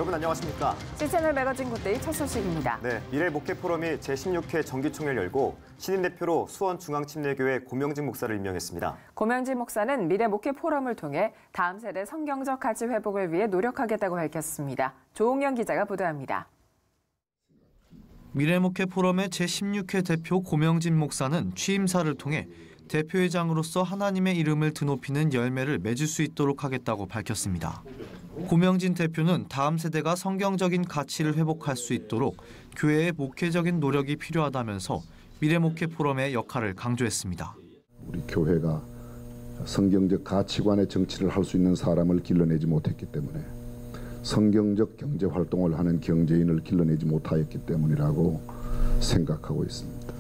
여러분 안녕하십니까? C채널 매거진 굿데이 첫 소식입니다. 네, 미래목회 포럼이 제16회 정기총회를 열고 신임 대표로 수원중앙침례교회 고명진 목사를 임명했습니다. 고명진 목사는 미래목회 포럼을 통해 다음 세대 성경적 가치 회복을 위해 노력하겠다고 밝혔습니다. 조홍현 기자가 보도합니다. 미래목회 포럼의 제16회 대표 고명진 목사는 취임사를 통해 대표회장으로서 하나님의 이름을 드높이는 열매를 맺을 수 있도록 하겠다고 밝혔습니다. 고명진 대표는 다음 세대가 성경적인 가치를 회복할 수 있도록 교회의 목회적인 노력이 필요하다면서 미래목회 포럼의 역할을 강조했습니다. 우리 교회가 성경적 가치관의 정치를 할 수 있는 사람을 길러내지 못했기 때문에 성경적 경제 활동을 하는 경제인을 길러내지 못하였기 때문이라고 생각하고 있습니다.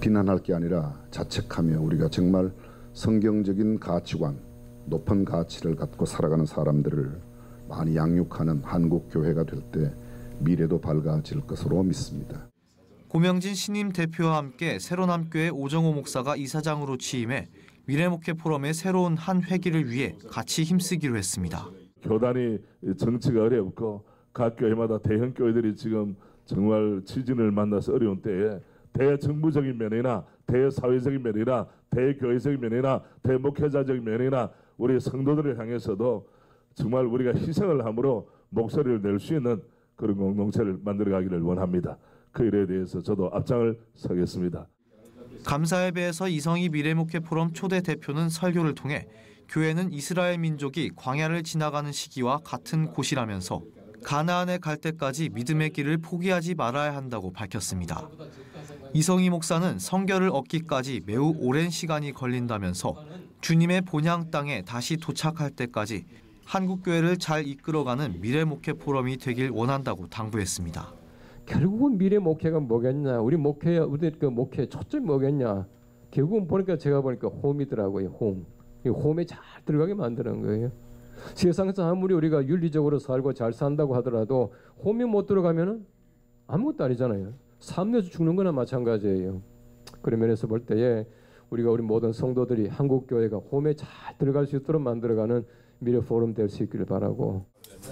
비난할 게 아니라 자책하며 우리가 정말 성경적인 가치관, 높은 가치를 갖고 살아가는 사람들을 많이 양육하는 한국 교회가 될 때 미래도 밝아질 것으로 믿습니다. 고명진 신임 대표와 함께 새로남교회 오정호 목사가 이사장으로 취임해 미래목회 포럼의 새로운 한 회기를 위해 같이 힘쓰기로 했습니다. 교단이 정치가 어렵고 각 교회마다 대형 교회들이 지금 정말 지진을 만나서 어려운 때에 대정부적인 면이나 대사회적인 면이나 대교회적인 면이나 대목회자적인 면이나 우리 성도들을 향해서도 정말 우리가 희생을 함으로 목소리를 낼 수 있는 그런 공동체를 만들어가기를 원합니다. 그 일에 대해서 저도 앞장을 서겠습니다. 감사예배에서 이성희 미래목회 포럼 초대 대표는 설교를 통해 교회는 이스라엘 민족이 광야를 지나가는 시기와 같은 곳이라면서 가나안에 갈 때까지 믿음의 길을 포기하지 말아야 한다고 밝혔습니다. 이성희 목사는 성결을 얻기까지 매우 오랜 시간이 걸린다면서 주님의 본향 땅에 다시 도착할 때까지 한국교회를 잘 이끌어가는 미래목회 포럼이 되길 원한다고 당부했습니다. 결국은 미래목회가 뭐겠냐? 우리 그 목회 초점이 뭐겠냐? 결국은 보니까 제가 보니까 홈이더라고요. 홈. 홈에 잘 들어가게 만드는 거예요. 세상에서 아무리 우리가 윤리적으로 살고 잘 산다고 하더라도 홈이 못 들어가면은 아무것도 아니잖아요. 삶에서 죽는 거나 마찬가지예요. 그런 면에서 볼 때에 우리 모든 성도들이 한국 교회가 홈에 잘 들어갈 수 있도록 만들어가는 미래 포럼 될 수 있기를 바라고.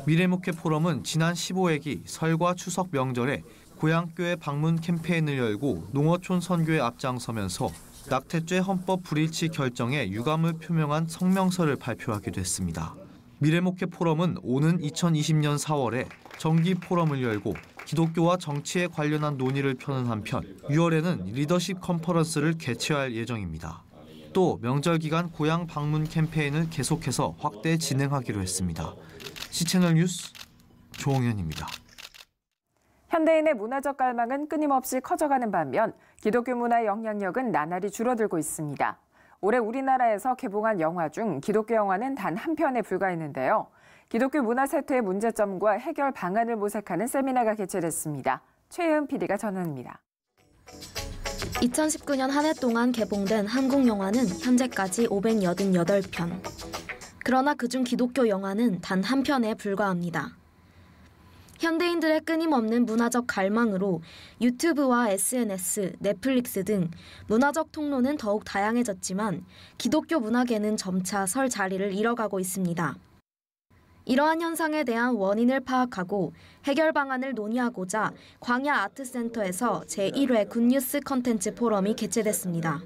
미래목회 포럼은 지난 15회기 설과 추석 명절에 고향교회 방문 캠페인을 열고 농어촌 선교에 앞장서면서 낙태죄 헌법 불일치 결정에 유감을 표명한 성명서를 발표하기도 했습니다. 미래목회 포럼은 오는 2020년 4월에 정기 포럼을 열고 기독교와 정치에 관련한 논의를 펴는 한편 6월에는 리더십 컨퍼런스를 개최할 예정입니다. 또 명절 기간 고향 방문 캠페인을 계속해서 확대 진행하기로 했습니다. C채널 뉴스 조홍현입니다. 현대인의 문화적 갈망은 끊임없이 커져가는 반면 기독교 문화의 영향력은 나날이 줄어들고 있습니다. 올해 우리나라에서 개봉한 영화 중 기독교 영화는 단 한 편에 불과했는데요. 기독교 문화 세태의 문제점과 해결 방안을 모색하는 세미나가 개최됐습니다. 최혜은 PD가 전합니다. 2019년 한 해 동안 개봉된 한국 영화는 현재까지 588편. 그러나 그중 기독교 영화는 단 한 편에 불과합니다. 현대인들의 끊임없는 문화적 갈망으로 유튜브와 SNS, 넷플릭스 등 문화적 통로는 더욱 다양해졌지만 기독교 문화계는 점차 설 자리를 잃어가고 있습니다. 이러한 현상에 대한 원인을 파악하고 해결 방안을 논의하고자 광야 아트센터에서 제1회 굿뉴스 컨텐츠 포럼이 개최됐습니다.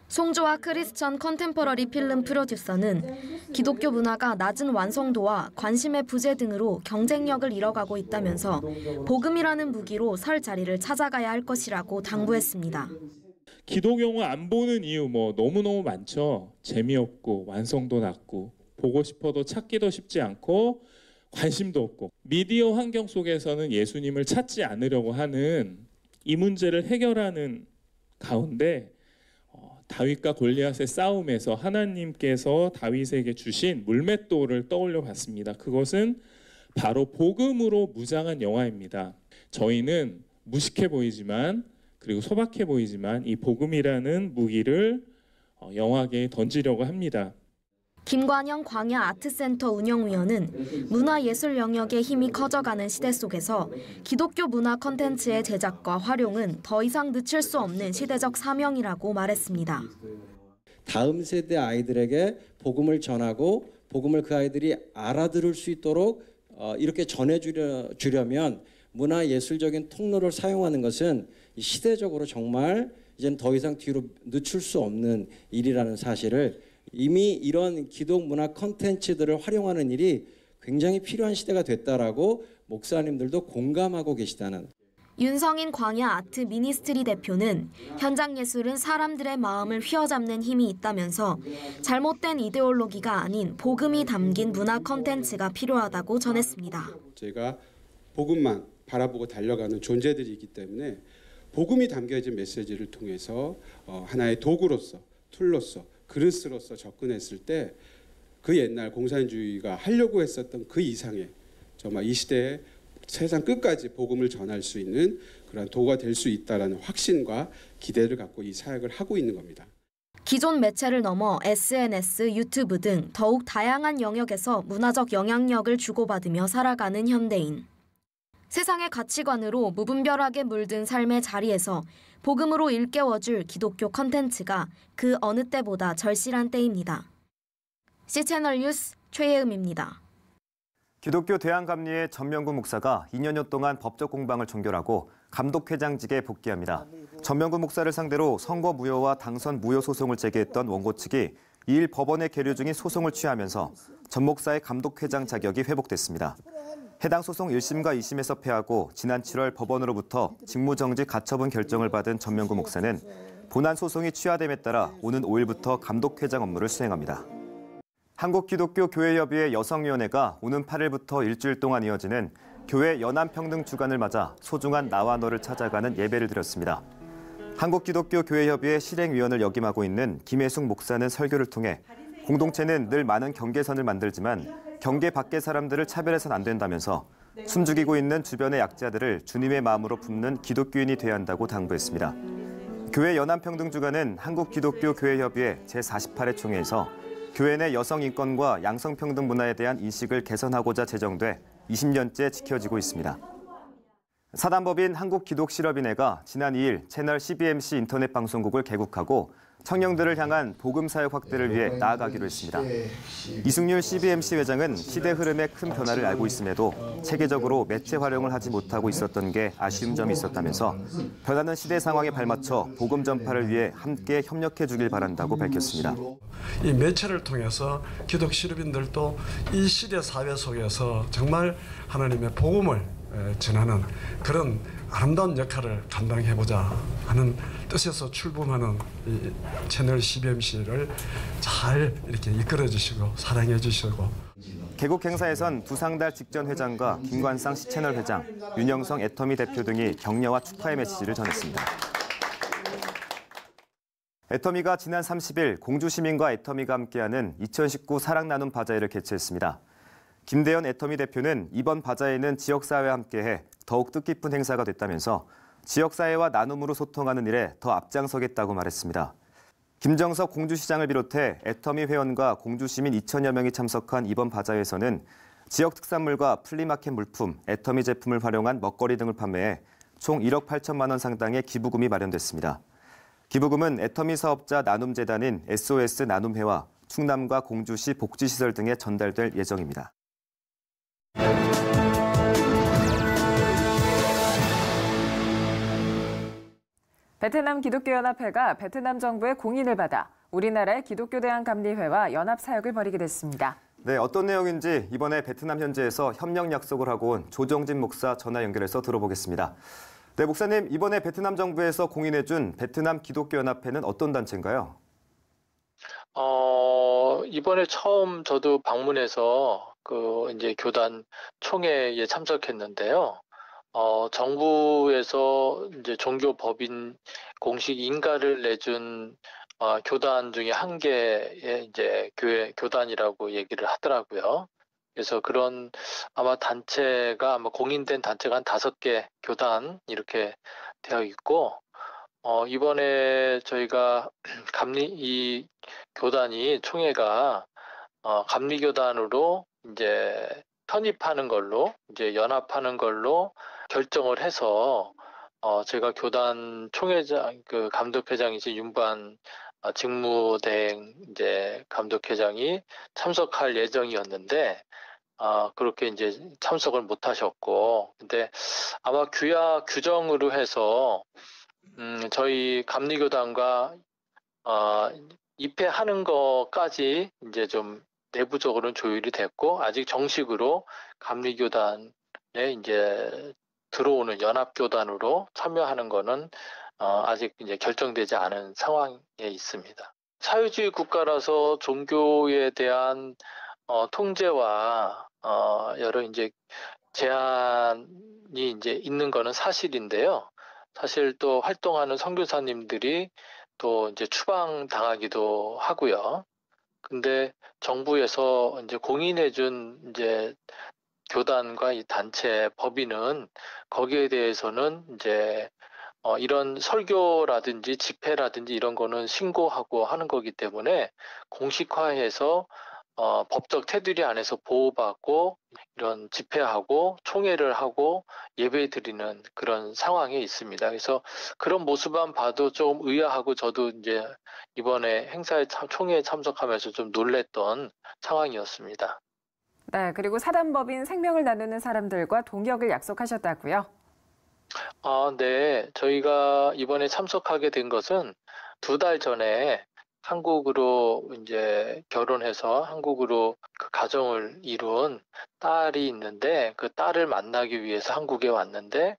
송조아 크리스천 컨템퍼러리 필름 프로듀서는 기독교 문화가 낮은 완성도와 관심의 부재 등으로 경쟁력을 잃어가고 있다면서 복음이라는 무기로 설 자리를 찾아가야 할 것이라고 당부했습니다. 기독 영화 안 보는 이유 너무너무 많죠. 재미없고 완성도 낮고 보고 싶어도 찾기도 쉽지 않고 관심도 없고 미디어 환경 속에서는 예수님을 찾지 않으려고 하는 이 문제를 해결하는 가운데 다윗과 골리앗의 싸움에서 하나님께서 다윗에게 주신 물맷돌을 떠올려 봤습니다. 그것은 바로 복음으로 무장한 영화입니다. 저희는 무식해 보이지만 그리고 소박해 보이지만 이 복음이라는 무기를 영화계에 던지려고 합니다. 김관영 광야 아트센터 운영위원은 문화예술 영역의 힘이 커져가는 시대 속에서 기독교 문화 콘텐츠의 제작과 활용은 더 이상 늦출 수 없는 시대적 사명이라고 말했습니다. 다음 세대 아이들에게 복음을 전하고 복음을 그 아이들이 알아들을 수 있도록 이렇게 전해주려면 문화예술적인 통로를 사용하는 것은 시대적으로 정말 이제는 더 이상 뒤로 늦출 수 없는 일이라는 사실을 이미 이런 기독 문화 콘텐츠들을 활용하는 일이 굉장히 필요한 시대가 됐다라고 목사님들도 공감하고 계시다는. 윤성인 광야 아트 미니스트리 대표는 현장 예술은 사람들의 마음을 휘어잡는 힘이 있다면서 잘못된 이데올로기가 아닌 복음이 담긴 문화 콘텐츠가 필요하다고 전했습니다. 저희가 복음만 바라보고 달려가는 존재들이기 때문에 복음이 담겨진 메시지를 통해서 하나의 도구로서, 툴로서, 그릇으로서 접근했을 때 그 옛날 공산주의가 하려고 했었던 그 이상의 정말 이 시대에 세상 끝까지 복음을 전할 수 있는 그런 도구가 될 수 있다라는 확신과 기대를 갖고 이 사역을 하고 있는 겁니다. 기존 매체를 넘어 SNS, 유튜브 등 더욱 다양한 영역에서 문화적 영향력을 주고받으며 살아가는 현대인. 세상의 가치관으로 무분별하게 물든 삶의 자리에서 복음으로 일깨워줄 기독교 컨텐츠가 그 어느 때보다 절실한 때입니다. C채널 뉴스 최예음입니다. 기독교 대한감리회 전명구 목사가 2년여 동안 법적 공방을 종결하고 감독회장직에 복귀합니다. 전명구 목사를 상대로 선거 무효와 당선 무효 소송을 제기했던 원고 측이 2일 법원에 계류 중인 소송을 취하면서 전 목사의 감독회장 자격이 회복됐습니다. 해당 소송 1심과 2심에서 패하고 지난 7월 법원으로부터 직무정지 가처분 결정을 받은 전명구 목사는 본안 소송이 취하됨에 따라 오는 5일부터 감독회장 업무를 수행합니다. 한국기독교교회협의회 여성위원회가 오는 8일부터 일주일 동안 이어지는 교회 연합평등 주간을 맞아 소중한 나와 너를 찾아가는 예배를 드렸습니다. 한국기독교교회협의회 실행위원을 역임하고 있는 김혜숙 목사는 설교를 통해 공동체는 늘 많은 경계선을 만들지만 경계 밖의 사람들을 차별해서는 안 된다면서 숨죽이고 있는 주변의 약자들을 주님의 마음으로 품는 기독교인이 돼야 한다고 당부했습니다. 교회 연합평등주간은 한국기독교교회협의회 제48회 총회에서 교회 내 여성 인권과 양성평등 문화에 대한 인식을 개선하고자 제정돼 20년째 지켜지고 있습니다. 사단법인 한국기독실업인회가 지난 2일 채널 CBMC 인터넷 방송국을 개국하고 청년들을 향한 복음사역 확대를 위해 나아가기로 했습니다. 이승률 CBMC 회장은 시대 흐름에 큰 변화를 알고 있음에도 체계적으로 매체 활용을 하지 못하고 있었던 게 아쉬운 점이 있었다면서 변하는 시대 상황에 발맞춰 복음 전파를 위해 함께 협력해 주길 바란다고 밝혔습니다. 이 매체를 통해서 기독 실업인들도 이 시대 사회 속에서 정말 하나님의 복음을 전하는 그런 아름다운 역할을 감당해보자 하는 뜻에서 출범하는 이 채널 CBMC를 잘 이렇게 이끌어 주시고 사랑해 주시고. 개국 행사에선 두상달 직전 회장과 김관상 시채널 회장, 윤영성 애터미 대표 등이 격려와 축하의 메시지를 전했습니다. 애터미가 지난 30일 공주시민과 애터미가 함께하는 2019 사랑 나눔 바자회를 개최했습니다. 김대현 애터미 대표는 이번 바자회는 지역사회와 함께해 더욱 뜻깊은 행사가 됐다면서 지역사회와 나눔으로 소통하는 일에 더 앞장서겠다고 말했습니다. 김정석 공주시장을 비롯해 애터미 회원과 공주시민 2천여 명이 참석한 이번 바자회에서는 지역 특산물과 플리마켓 물품, 애터미 제품을 활용한 먹거리 등을 판매해 총 1억 8천만 원 상당의 기부금이 마련됐습니다. 기부금은 애터미 사업자 나눔재단인 SOS 나눔회와 충남과 공주시 복지시설 등에 전달될 예정입니다. 베트남 기독교연합회가 베트남 정부의 공인을 받아 우리나라의 기독교대한감리회와 연합 사역을 벌이게 됐습니다. 네, 어떤 내용인지 이번에 베트남 현지에서 협력 약속을 하고 온 조정진 목사 전화 연결해서 들어보겠습니다. 네, 목사님, 이번에 베트남 정부에서 공인해준 베트남 기독교연합회는 어떤 단체인가요? 이번에 처음 저도 방문해서 이제 교단 총회에 참석했는데요. 정부에서 이제 종교법인 공식 인가를 내준 교단 중에 한 개의 이제 교단이라고 얘기를 하더라고요. 그래서 그런 아마 공인된 단체가 한 5개 교단 이렇게 되어 있고, 이번에 저희가 이 교단이 총회가 감리교단으로 이제 편입하는 걸로 이제 연합하는 걸로 결정을 해서 제가 교단 총회장 감독회장이신 윤반 직무대행 이제 감독회장이 참석할 예정이었는데 그렇게 이제 참석을 못 하셨고, 근데 아마 규약 규정으로 해서 저희 감리교단과 입회하는 것까지 이제 좀 내부적으로는 조율이 됐고, 아직 정식으로 감리교단에 이제 들어오는 연합교단으로 참여하는 거는 아직 이제 결정되지 않은 상황에 있습니다. 사회주의 국가라서 종교에 대한 통제와 여러 이제 제한이 이제 있는 거는 사실인데요. 사실 또 활동하는 선교사님들이 또 이제 추방당하기도 하고요. 근데 정부에서 이제 공인해준 이제 교단과 이 단체 법인은 거기에 대해서는 이제 이런 설교라든지 집회라든지 이런 거는 신고하고 하는 거기 때문에 공식화해서 법적 테두리 안에서 보호받고 이런 집회하고 총회를 하고 예배 드리는 그런 상황에 있습니다. 그래서 그런 모습만 봐도 좀 의아하고 저도 이제 이번에 행사에 총회에 참석하면서 좀 놀랬던 상황이었습니다. 네, 그리고 사단법인 생명을 나누는 사람들과 동역을 약속하셨다고요? 네. 저희가 이번에 참석하게 된 것은 2달 전에 한국으로 이제 결혼해서 한국으로 그 가정을 이룬 딸이 있는데, 그 딸을 만나기 위해서 한국에 왔는데,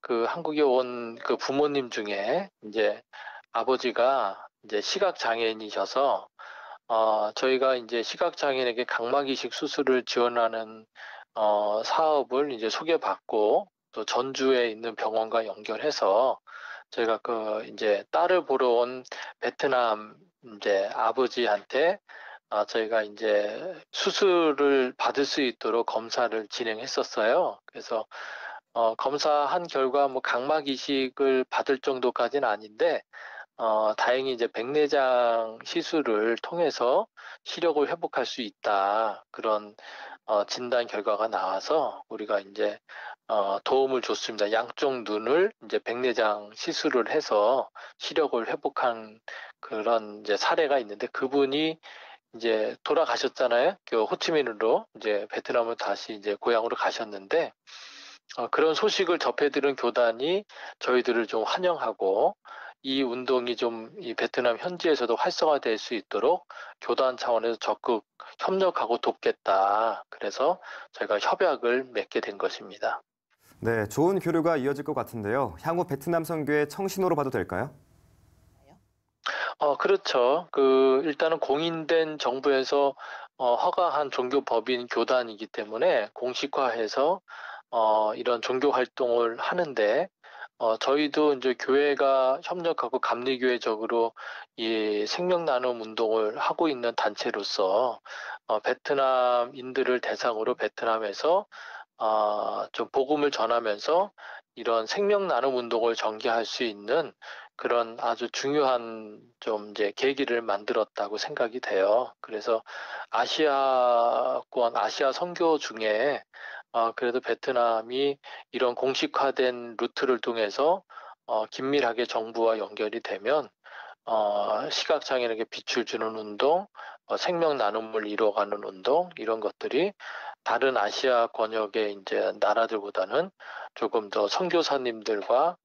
그 한국에 온 그 부모님 중에 이제 아버지가 이제 시각장애인이셔서 저희가 이제 시각장애인에게 각막이식 수술을 지원하는 사업을 이제 소개받고, 또 전주에 있는 병원과 연결해서 저희가 그 이제 딸을 보러 온 베트남 이제 아버지한테 저희가 이제 수술을 받을 수 있도록 검사를 진행했었어요. 그래서 검사한 결과 뭐 각막 이식을 받을 정도까지는 아닌데 다행히 이제 백내장 시술을 통해서 시력을 회복할 수 있다, 그런 진단 결과가 나와서 우리가 이제 도움을 줬습니다. 양쪽 눈을 이제 백내장 시술을 해서 시력을 회복한 그런 이제 사례가 있는데, 그분이 이제 돌아가셨잖아요. 그 호치민으로 이제 베트남으로 다시 이제 고향으로 가셨는데, 그런 소식을 접해들은 교단이 저희들을 좀 환영하고, 이 운동이 좀 이 베트남 현지에서도 활성화될 수 있도록 교단 차원에서 적극 협력하고 돕겠다, 그래서 저희가 협약을 맺게 된 것입니다. 네, 좋은 교류가 이어질 것 같은데요. 향후 베트남 선교의 청신호로 봐도 될까요? 그렇죠. 일단은 공인된 정부에서 허가한 종교 법인 교단이기 때문에 공식화해서 이런 종교 활동을 하는데, 저희도 이제 교회가 협력하고 감리교회적으로 이 생명 나눔 운동을 하고 있는 단체로서 베트남인들을 대상으로 베트남에서 좀 복음을 전하면서 이런 생명 나눔 운동을 전개할 수 있는 그런 아주 중요한 좀 이제 계기를 만들었다고 생각이 돼요. 그래서 아시아 선교 중에 그래도 베트남이 이런 공식화된 루트를 통해서 긴밀하게 정부와 연결이 되면 시각장애인에게 빛을 주는 운동, 생명 나눔을 이루어가는 운동, 이런 것들이 다른 아시아 권역의 이제 나라들보다는 조금 더 선교사님들과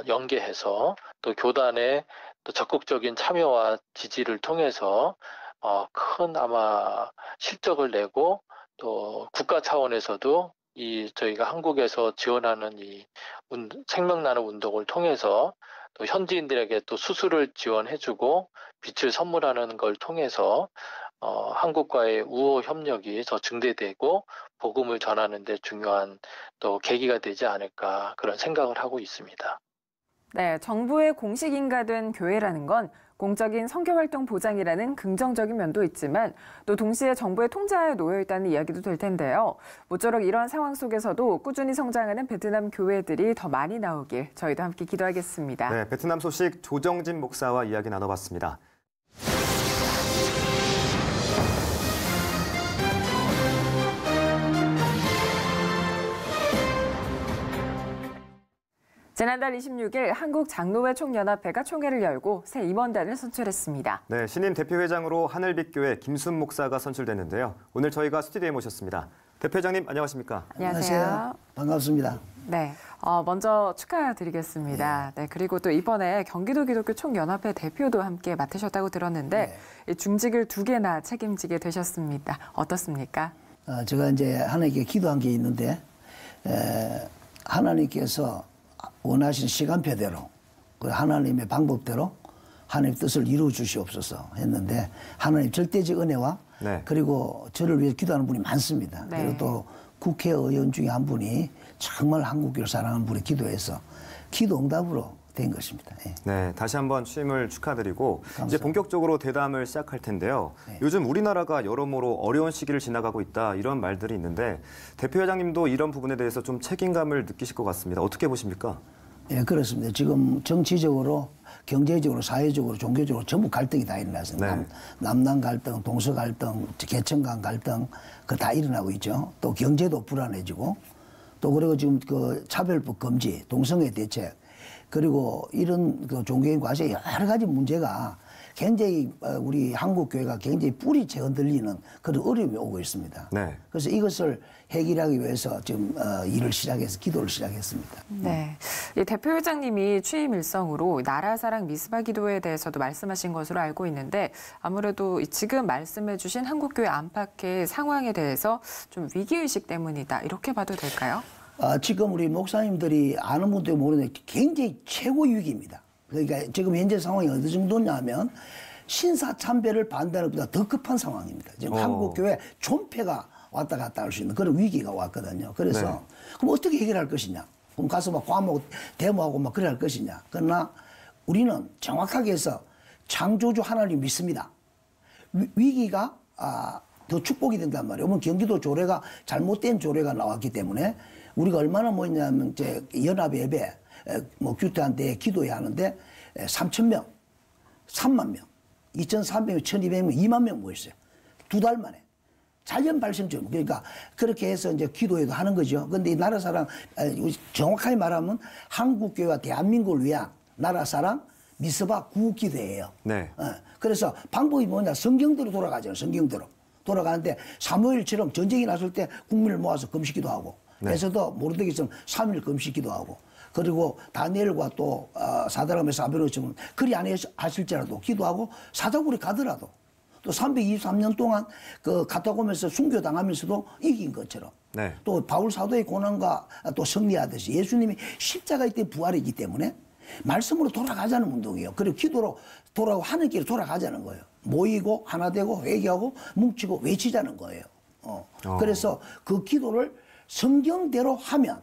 연계해서 또 교단의 또 적극적인 참여와 지지를 통해서 큰 아마 실적을 내고, 또 국가 차원에서도 저희가 한국에서 지원하는 이 생명 나눔 운동을 통해서 또 현지인들에게 또 수술을 지원해주고 빛을 선물하는 걸 통해서 한국과의 우호 협력이 더 증대되고 복음을 전하는 데 중요한 또 계기가 되지 않을까, 그런 생각을 하고 있습니다. 네, 정부의 공식 인가된 교회라는 건 공적인 선교활동 보장이라는 긍정적인 면도 있지만 또 동시에 정부의 통제하에 놓여 있다는 이야기도 될 텐데요. 모쪼록 이러한 상황 속에서도 꾸준히 성장하는 베트남 교회들이 더 많이 나오길 저희도 함께 기도하겠습니다. 네, 베트남 소식 조정진 목사와 이야기 나눠봤습니다. 지난달 26일 한국장로회 총연합회가 총회를 열고 새 임원단을 선출했습니다. 네, 신임 대표회장으로 하늘빛교회 김순 목사가 선출됐는데요. 오늘 저희가 스튜디오에 모셨습니다. 대표회장님 안녕하십니까? 안녕하세요. 반갑습니다. 네, 먼저 축하드리겠습니다. 네, 그리고 또 이번에 경기도 기독교 총연합회 대표도 함께 맡으셨다고 들었는데 중직을 2개나 책임지게 되셨습니다. 어떻습니까? 제가 이제 하나님께 기도한 게 있는데 하나님께서 원하시는 시간표대로 하나님의 방법대로 하나님 뜻을 이루어 주시옵소서 했는데 하나님 절대적 은혜와 그리고 저를 위해 기도하는 분이 많습니다. 그리고 또 국회의원 중에 한 분이 정말 한국교회를 사랑하는 분이 기도해서 기도 응답으로 된 것입니다. 네, 다시 한번 취임을 축하드리고 감사합니다. 이제 본격적으로 대담을 시작할 텐데요. 요즘 우리나라가 여러모로 어려운 시기를 지나가고 있다 이런 말들이 있는데 대표회장님도 이런 부분에 대해서 좀 책임감을 느끼실 것 같습니다. 어떻게 보십니까? 예, 그렇습니다. 지금 정치적으로, 경제적으로, 사회적으로, 종교적으로 전부 갈등이 다 일어났습니다. 남남 갈등, 동서 갈등, 계층 간 갈등 그 다 일어나고 있죠. 또 경제도 불안해지고 또 그리고 지금 그 차별법 금지, 동성애 대책 그리고 이런 그 종교인 과정에 여러 가지 문제가 굉장히 우리 한국교회가 굉장히 뿌리째 흔들리는 그런 어려움이 오고 있습니다. 그래서 이것을 해결하기 위해서 지금 일을 시작해서 기도를 시작했습니다. 네, 이 대표회장님이 취임 일성으로 나라사랑 미스바 기도에 대해서도 말씀하신 것으로 알고 있는데 아무래도 지금 말씀해 주신 한국교회 안팎의 상황에 대해서 좀 위기의식 때문이다 이렇게 봐도 될까요? 지금 우리 목사님들이 아는 분들이 모르는데 굉장히 최고 위기입니다. 그러니까 지금 현재 상황이 어느 정도냐면 신사참배를 반대하는 것보다 더 급한 상황입니다. 지금 한국교회 존폐가 왔다 갔다 할 수 있는 그런 위기가 왔거든요. 그래서 그럼 어떻게 해결할 것이냐? 그럼 가서 막 과목 데모하고 막 그래야 할 것이냐? 그러나 우리는 정확하게 해서 창조주 하나님 믿습니다. 위기가 더 축복이 된단 말이에요. 오늘 경기도 조례가 잘못된 조례가 나왔기 때문에 우리가 얼마나 뭐냐면 이제 연합 예배 뭐 규태한 데 기도해야 하는데 3,000명, 3만 명, 2,300명, 1,200명, 2만 명 모였어요. 2달 만에. 자연 발생점. 그러니까 그렇게 해서 이제 기도회도 하는 거죠. 그런데 이 나라사랑 정확하게 말하면 한국교회와 대한민국을 위한 나라사랑 미스바 구국기도회예요. 그래서 방법이 뭐냐? 성경대로 돌아가잖아요. 성경대로. 돌아가는데 사무엘처럼 전쟁이 났을 때 국민을 모아서 금식기도 하고 에서도 모르드게처럼 3일 금식기도 하고 그리고 다니엘과 또 사드락과 사베로처럼 그리 안 하실지라도 기도하고 사자굴에 가더라도 또 323년 동안 그 갔다 오면서 순교당하면서도 이긴 것처럼 또 바울 사도의 고난과 또 승리하듯이 예수님이 십자가의 때 부활이기 때문에 말씀으로 돌아가자는 운동이에요. 그리고 기도로 돌아가고 하늘길로 돌아가자는 거예요. 모이고 하나 되고 회개하고 뭉치고 외치자는 거예요. 그래서 그 기도를 성경대로 하면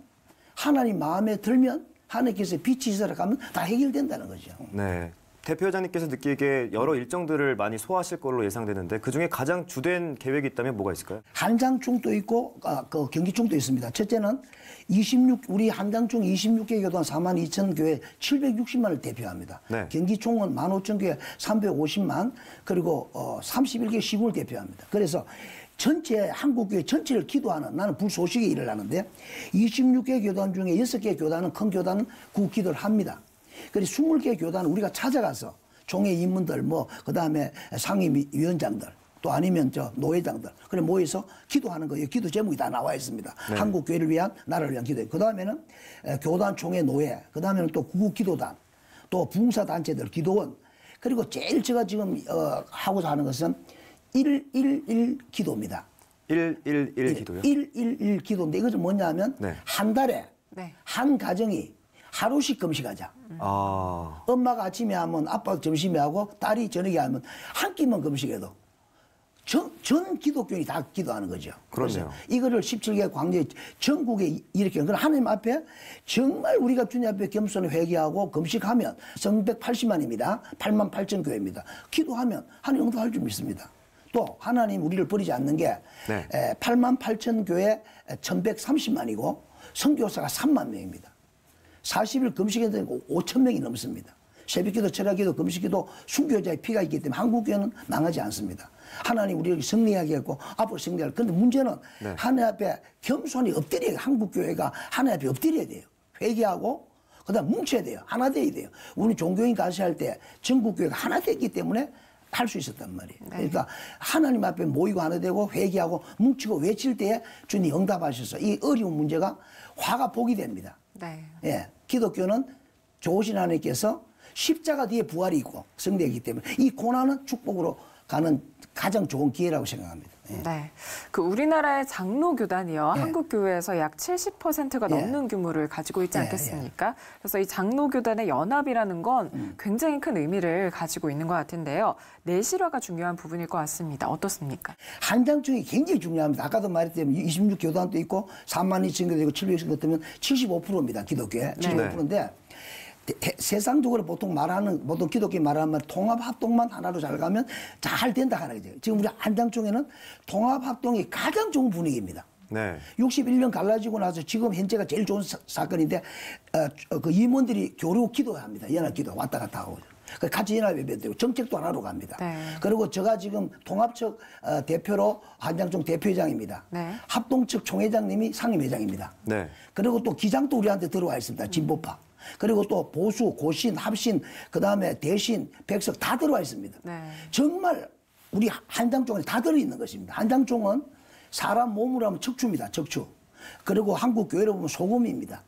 하나님 마음에 들면 하나님께서 빛이 시작하면 다 해결된다는 거죠. 네. 대표회장님께서 느끼기에 여러 일정들을 많이 소화하실 걸로 예상되는데 그중에 가장 주된 계획이 있다면 뭐가 있을까요? 한장충도 있고 그 경기충도 있습니다. 첫째는 우리 한장충 26개 교단 42,000 교회 760만을 대표합니다. 경기총은 15,000교회 350만 그리고 31개 시군을 대표합니다. 그래서 전체 한국교회 전체를 기도하는 나는 불소식의 일을 하는데 26개 교단 중에 6개 교단은 큰 교단은 구기도를 합니다. 그래서 20개 교단은 우리가 찾아가서 종회 임원들 그다음에 상임위원장들 또 아니면 노회장들 그래 모여서 기도하는 거예요. 기도 제목이 다 나와 있습니다. 한국교회를 위한 나라를 위한 기도. 그다음에는 교단 총회 노회 그다음에는 또 구국기도단 또 붕사단체들 기도원 그리고 제일 제가 지금 하고자 하는 것은 111 기도입니다. 111 기도요? 111 기도인데 이것은 뭐냐면 한 달에 한 가정이 하루씩 금식하자. 엄마가 아침에 하면 아빠가 점심에 하고 딸이 저녁에 하면 한 끼만 금식해도 전 기독교인이 다 기도하는 거죠. 그렇네요. 이거를 17개 광야에 전국에 이렇게 그럼 하나님 앞에 정말 우리가 주님 앞에 겸손히 회개하고 금식하면 성백 80만입니다. 8만 8천 교회입니다. 기도하면 하나님 응답할 줄 믿습니다. 또 하나님 우리를 버리지 않는 게 8만 8천 교회 1130만이고 선교사가 3만 명입니다. 40일 금식에 5천 명이 넘습니다. 새벽기도, 철야기도, 금식기도, 순교자의 피가 있기 때문에 한국교회는 망하지 않습니다. 하나님 우리에게 승리하게 했고 앞으로 승리할. 그런데 문제는 하나님 앞에 겸손히 엎드려야 한국교회가 하나님 앞에 엎드려야 돼요. 회개하고 그다음 뭉쳐야 돼요. 하나 돼야 돼요. 우리 종교인 가시할 때 전국교회가 하나 됐기 때문에 할 수 있었단 말이에요. 네. 그러니까 하나님 앞에 모이고 하나 되고 회개하고 뭉치고 외칠 때에 주님 응답하셔서 이 어려운 문제가 화가 복이 됩니다. 네. 예, 기독교는 좋으신 하나님께서 십자가 뒤에 부활이 있고 성대이기 때문에 이 고난은 축복으로 가는 가장 좋은 기회라고 생각합니다. 예. 네. 그 우리나라의 장로교단이요. 예. 한국교회에서 약 70%가 예. 넘는 규모를 가지고 있지 예, 않겠습니까? 그래서 이 장로교단의 연합이라는 건 굉장히 큰 의미를 가지고 있는 것 같은데요. 내실화가 중요한 부분일 것 같습니다. 어떻습니까? 한장총이 굉장히 중요합니다. 아까도 말했지만 26교단도 있고 3만 2천 교도 있고 700개 되면 75%입니다. 기독교에. 75%인데 세상적으로 보통 기독교 말하는 말 통합합동만 하나로 잘 가면 잘 된다 하는 거죠. 지금 우리 한장총회는 통합합동이 가장 좋은 분위기입니다. 네. 61년 갈라지고 나서 지금 현재가 제일 좋은 사건인데 그 임원들이 교류 기도합니다. 연합기도 왔다 갔다 하고. 같이 연합예배되고 정책도 하나로 갑니다. 네. 그리고 제가 지금 통합측 대표로 한장총 대표회장입니다. 네. 합동측 총회장님이 상임회장입니다. 네. 그리고 또 기장도 우리한테 들어와 있습니다. 진보파. 그리고 또 보수, 고신, 합신, 그다음에 대신, 백석 다 들어와 있습니다. 네. 정말 우리 한장총에 다 들어있는 것입니다. 한장총은 사람 몸으로 하면 척추입니다. 척추. 그리고 한국 교회로 보면 소금입니다.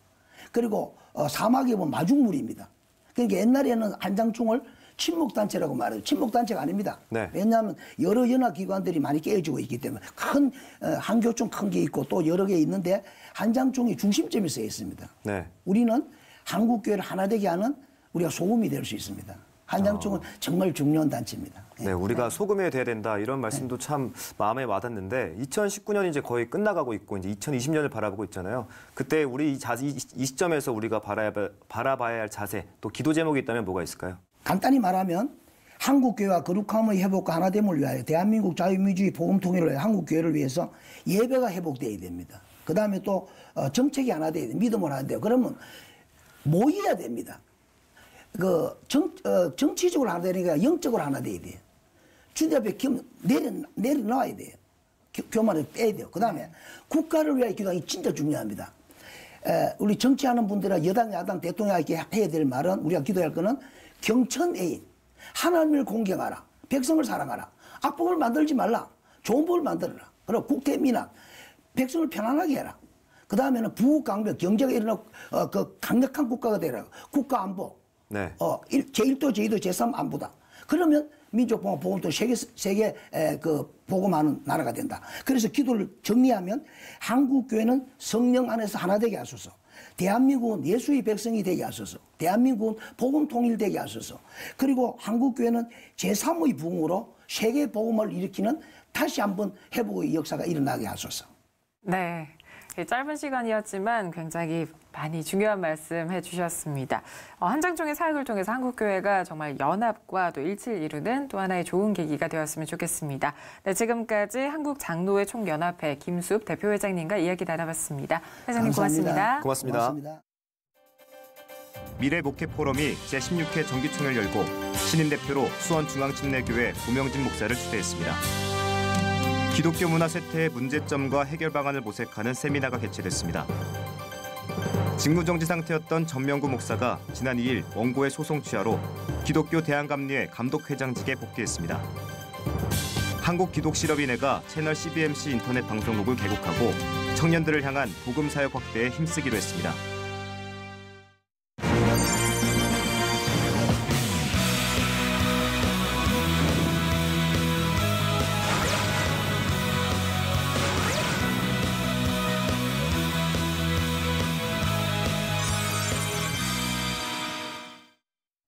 그리고 사막에 보면 마중물입니다. 그러니까 옛날에는 한장총을 친목단체라고 말해요. 친목단체가 아닙니다. 네. 왜냐하면 여러 연합기관들이 많이 깨어지고 있기 때문에 큰 한교총 큰 게 있고 또 여러 개 있는데 한장총이 중심점에 서 있습니다. 네. 우리는 한국교회를 하나 되게 하는 우리가 소금이 될 수 있습니다. 한장총은 정말 중요한 단체입니다. 네, 우리가 소금이 돼야 된다 이런 말씀도 참 마음에 와닿는데 2019년이 이제 거의 끝나가고 있고 이제 2020년을 바라보고 있잖아요. 그때 우리 이 시점에서 우리가 바라봐야 할 자세 또 기도 제목이 있다면 뭐가 있을까요? 간단히 말하면 한국교회와 거룩함의 회복과 하나됨을 위하여 대한민국 자유민주주의 복음 통일을 위해 한국교회를 위해서 예배가 회복돼야 됩니다. 그다음에 또 정책이 하나 돼야 돼요. 믿음을 하나 돼요. 그러면 모여야 됩니다. 정치적으로 하나 되니까 영적으로 하나 돼야 돼요. 주님 앞에 내려놔야 돼요. 교만을 빼야 돼요. 그 다음에 국가를 위하여 기도하기 진짜 중요합니다. 우리 정치하는 분들이나 여당, 야당, 대통령에게 해야 될 말은 우리가 기도할 거는 경천애인. 하나님을 공경하라. 백성을 사랑하라. 악법을 만들지 말라. 좋은 법을 만들어라. 그리고 국태민안. 백성을 편안하게 해라. 그 다음에는 부강력, 경제가 일어나고 그 강력한 국가가 되라. 국가 안보. 네. 제1도, 제2도, 제3 안보다. 그러면 민족봉합 복음도 세계 복음하는 나라가 된다. 그래서 기도를 정리하면 한국교회는 성령 안에서 하나 되게 하소서. 대한민국은 예수의 백성이 되게 하소서. 대한민국은 복음 통일되게 하소서. 그리고 한국교회는 제3의 부흥으로 세계 복음을 일으키는 다시 한번 회복의 역사가 일어나게 하소서. 네. 짧은 시간이었지만 굉장히 많이 중요한 말씀 해주셨습니다. 한장총의 사역을 통해서 한국교회가 정말 연합과 또 일치를 이루는 또 하나의 좋은 계기가 되었으면 좋겠습니다. 네, 지금까지 한국장로회 총연합회 김수읍 대표회장님과 이야기 나눠봤습니다. 회장님 고맙습니다. 고맙습니다. 미래 목회 포럼이 제16회 정기총회를 열고 신임 대표로 수원중앙침례교회 고명진 목사를 추대했습니다. 기독교 문화 쇠퇴의 문제점과 해결 방안을 모색하는 세미나가 개최됐습니다. 직무정지 상태였던 전명구 목사가 지난 2일 원고의 소송 취하로 기독교 대한감리회 감독회장직에 복귀했습니다. 한국기독실업인회가 채널 CBMC 인터넷 방송국을 개국하고 청년들을 향한 복음 사역 확대에 힘쓰기로 했습니다.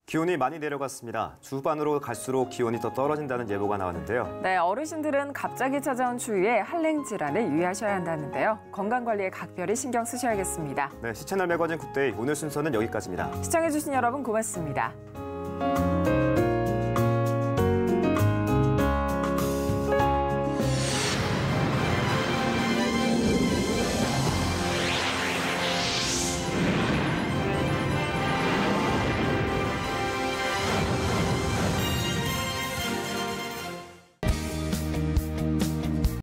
기온이 많이 내려갔습니다. 주후반으로 갈수록 기온이 더 떨어진다는 예보가 나왔는데요. 네, 어르신들은 갑자기 찾아온 추위에 한랭 질환에 유의하셔야 한다는데요. 건강관리에 각별히 신경 쓰셔야겠습니다. 네, 시채널 매거진 굿데이 오늘 순서는 여기까지입니다. 시청해주신 여러분 고맙습니다.